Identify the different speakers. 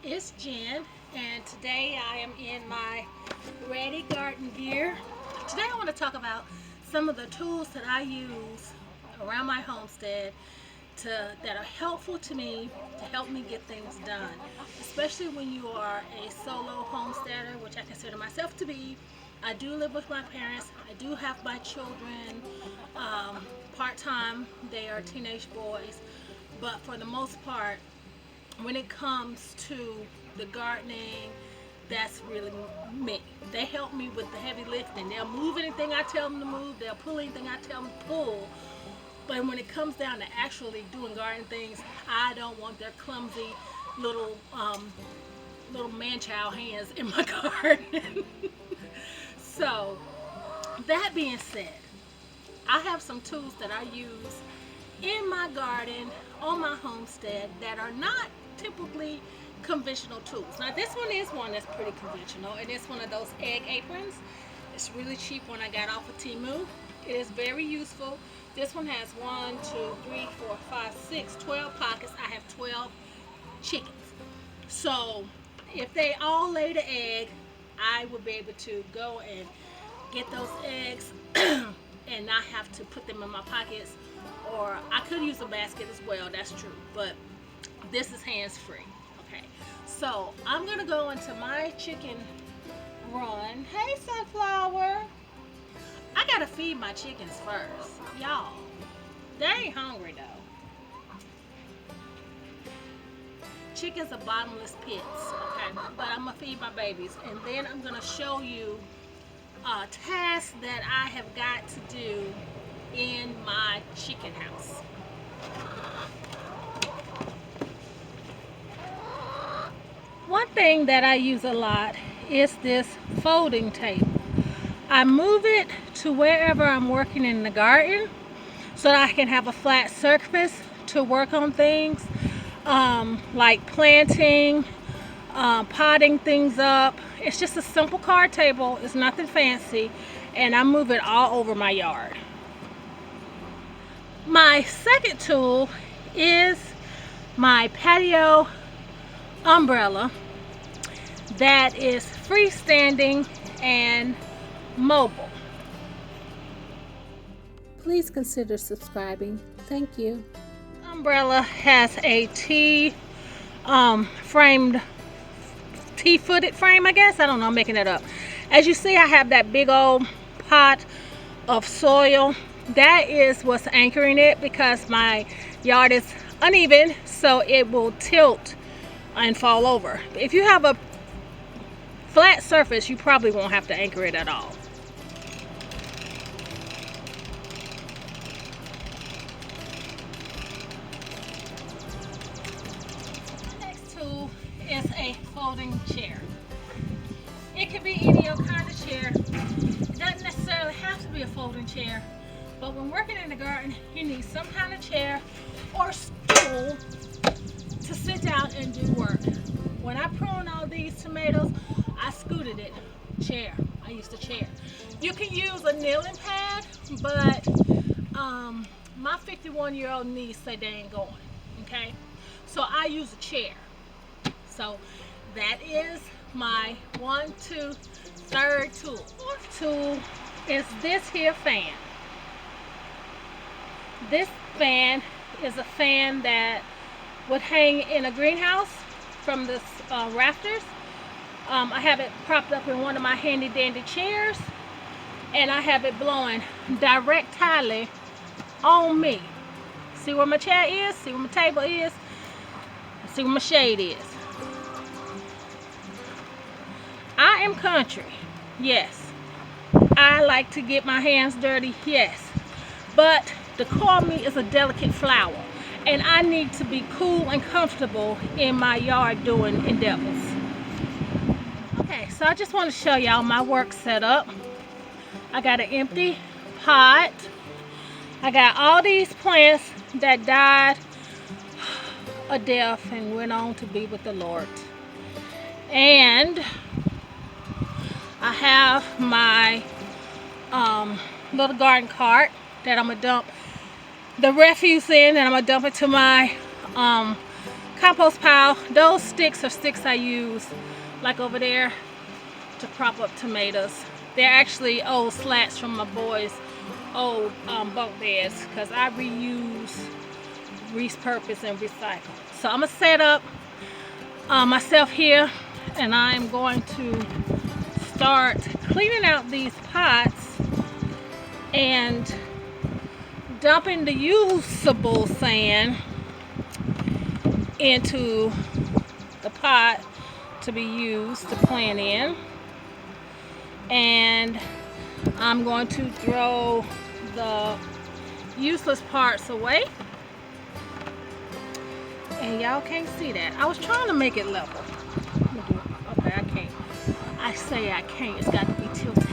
Speaker 1: it's Jen, and today I am in my Ready Garden gear. Today I want to talk about some of the tools that I use around my homestead that are helpful to me to help me get things done, especially when you are a solo homesteader, which I consider myself to be. I do live with my parents. I do have my children part-time. They are teenage boys, but for the most part, when it comes to the gardening, that's really me. They help me with the heavy lifting. They'll move anything I tell them to move. They'll pull anything I tell them to pull. But when it comes down to actually doing garden things, I don't want their clumsy little man-child hands in my garden. So, that being said, I have some tools that I use in my garden, on my homestead, that are not typically conventional tools. Now this one is one that's pretty conventional, and it's one of those egg aprons. It's really cheap when I got off of Temu. It is very useful. This one has 12 pockets. I have 12 chickens. So if they all lay the egg, I will be able to go and get those eggs and not have to put them in my pockets. Or I could use a basket as well, that's true, but this is hands-free. Okay, so I'm gonna go into my chicken run. Hey, Sunflower. I gotta feed my chickens first, y'all. They ain't hungry though. Chickens are bottomless pits, okay, but I'm gonna feed my babies, and then I'm gonna show you a task that I have got to do in my chicken house. One thing that I use a lot is this folding table. I move it to wherever I'm working in the garden so that I can have a flat surface to work on things like planting, potting things up. It's just a simple card table. It's nothing fancy, and I move it all over my yard. My second tool is my patio umbrella that is freestanding and mobile. Please consider subscribing. Thank you. Umbrella has a T-footed frame, I guess. I don't know, I'm making that up. As you see, I have that big old pot of soil. That is what's anchoring it because my yard is uneven, so it will tilt and fall over. If you have a flat surface, you probably won't have to anchor it at all. The next tool is a folding chair. It can be any old kind of chair. It doesn't necessarily have to be a folding chair, but when working in the garden, you need some kind of chair or stool to sit down and do work. When I pruned all these tomatoes, I scooted it. Chair. I used a chair. You can use a kneeling pad, but my 51-year-old niece said they ain't going. Okay? So I use a chair. So that is my third tool. Fourth tool is this here fan. This fan is a fan that would hang in a greenhouse from the rafters. I have it propped up in one of my handy dandy chairs, and I have it blowing directly on me. See where my chair is? See where my table is? See where my shade is? I am country, yes. I like to get my hands dirty, yes. But the core of me is a delicate flower, and I need to be cool and comfortable in my yard doing endeavors. Okay, so I just want to show y'all my work setup. I got an empty pot. I got all these plants that died a death and went on to be with the Lord. And I have my little garden cart that I'm gonna dump the refuse in, and I'm gonna dump it to my compost pile. Those sticks are sticks I use, like over there, to prop up tomatoes. They're actually old slats from my boys' old bunk beds, because I reuse, repurpose, and recycle. So I'm gonna set up myself here, and I'm going to start cleaning out these pots and dumping the usable sand into the pot to be used to plant in. And I'm going to throw the useless parts away. And y'all can't see that. I was trying to make it level. Okay, I can't. I say I can't. It's got to be tilted.